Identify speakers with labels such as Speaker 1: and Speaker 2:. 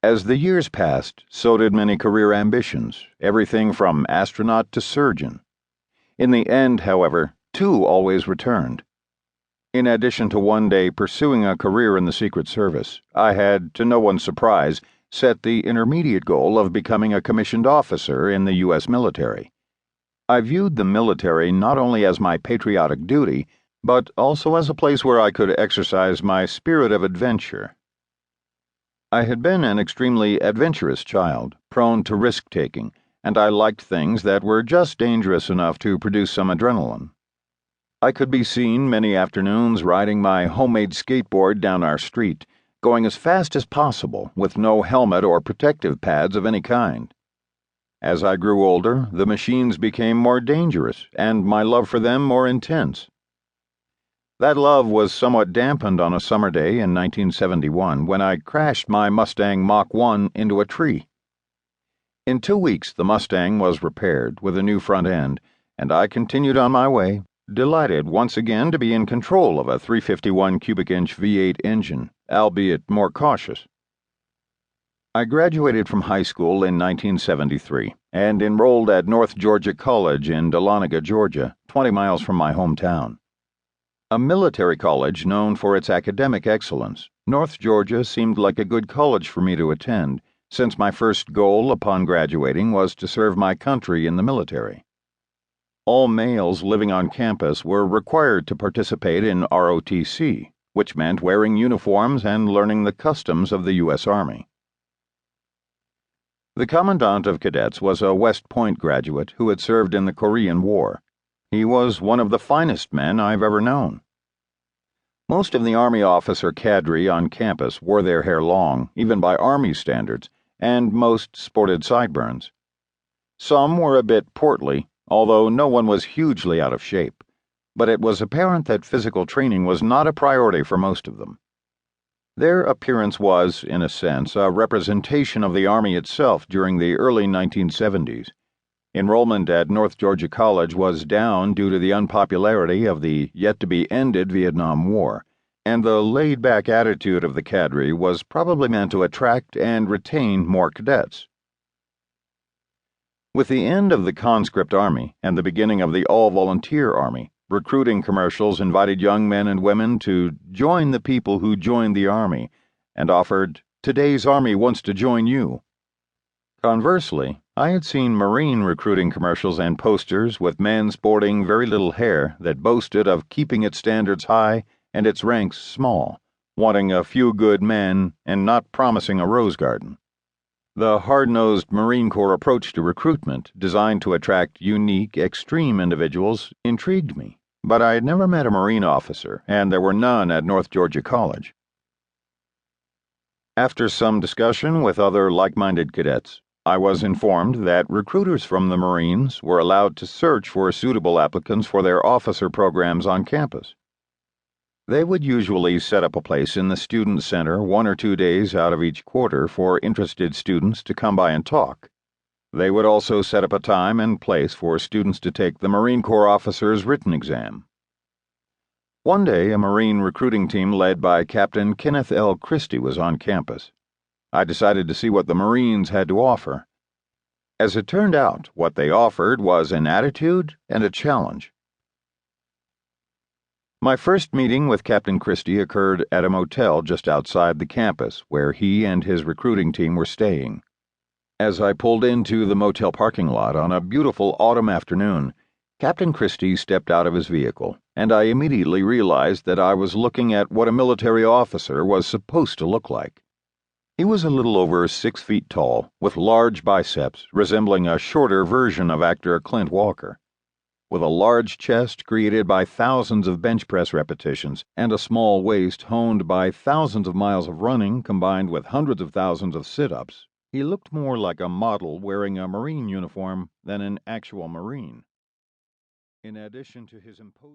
Speaker 1: As the years passed, so did many career ambitions, everything from astronaut to surgeon. In the end, however, two always returned. In addition to one day pursuing a career in the Secret Service, I had, to no one's surprise, set the intermediate goal of becoming a commissioned officer in the U.S. military. I viewed the military not only as my patriotic duty, but also as a place where I could exercise my spirit of adventure. I had been an extremely adventurous child, prone to risk-taking, and I liked things that were just dangerous enough to produce some adrenaline. I could be seen many afternoons riding my homemade skateboard down our street, going as fast as possible with no helmet or protective pads of any kind. As I grew older, the machines became more dangerous, and my love for them more intense. That love was somewhat dampened on a summer day in 1971 when I crashed my Mustang Mach 1 into a tree. In 2 weeks, the Mustang was repaired with a new front end, and I continued on my way, delighted once again to be in control of a 351 cubic inch V8 engine, albeit more cautious. I graduated from high school in 1973 and enrolled at North Georgia College in Dahlonega, Georgia, 20 miles from my hometown. A military college known for its academic excellence, North Georgia seemed like a good college for me to attend, since my first goal upon graduating was to serve my country in the military. All males living on campus were required to participate in ROTC, which meant wearing uniforms and learning the customs of the U.S. Army. The commandant of cadets was a West Point graduate who had served in the Korean War. He was one of the finest men I've ever known. Most of the Army officer cadre on campus wore their hair long, even by Army standards, and most sported sideburns. Some were a bit portly, although no one was hugely out of shape, but it was apparent that physical training was not a priority for most of them. Their appearance was, in a sense, a representation of the Army itself during the early 1970s. Enrollment at North Georgia College was down due to the unpopularity of the yet-to-be-ended Vietnam War, and the laid-back attitude of the cadre was probably meant to attract and retain more cadets. With the end of the conscript army and the beginning of the all-volunteer army, recruiting commercials invited young men and women to join the people who joined the army and offered, "Today's Army wants to join you." Conversely, I had seen Marine recruiting commercials and posters with men sporting very little hair that boasted of keeping its standards high and its ranks small, wanting a few good men and not promising a rose garden. The hard-nosed Marine Corps approach to recruitment, designed to attract unique, extreme individuals, intrigued me, but I had never met a Marine officer, and there were none at North Georgia College. After some discussion with other like-minded cadets, I was informed that recruiters from the Marines were allowed to search for suitable applicants for their officer programs on campus. They would usually set up a place in the student center 1 or 2 days out of each quarter for interested students to come by and talk. They would also set up a time and place for students to take the Marine Corps officer's written exam. One day, a Marine recruiting team led by Captain Kenneth L. Christie was on campus. I decided to see what the Marines had to offer. As it turned out, what they offered was an attitude and a challenge. My first meeting with Captain Christie occurred at a motel just outside the campus, where he and his recruiting team were staying. As I pulled into the motel parking lot on a beautiful autumn afternoon, Captain Christie stepped out of his vehicle, and I immediately realized that I was looking at what a military officer was supposed to look like. He was a little over 6 feet tall, with large biceps, resembling a shorter version of actor Clint Walker, with a large chest created by thousands of bench press repetitions and a small waist honed by thousands of miles of running combined with hundreds of thousands of sit-ups. He looked more like a model wearing a Marine uniform than an actual Marine. In addition to his imposing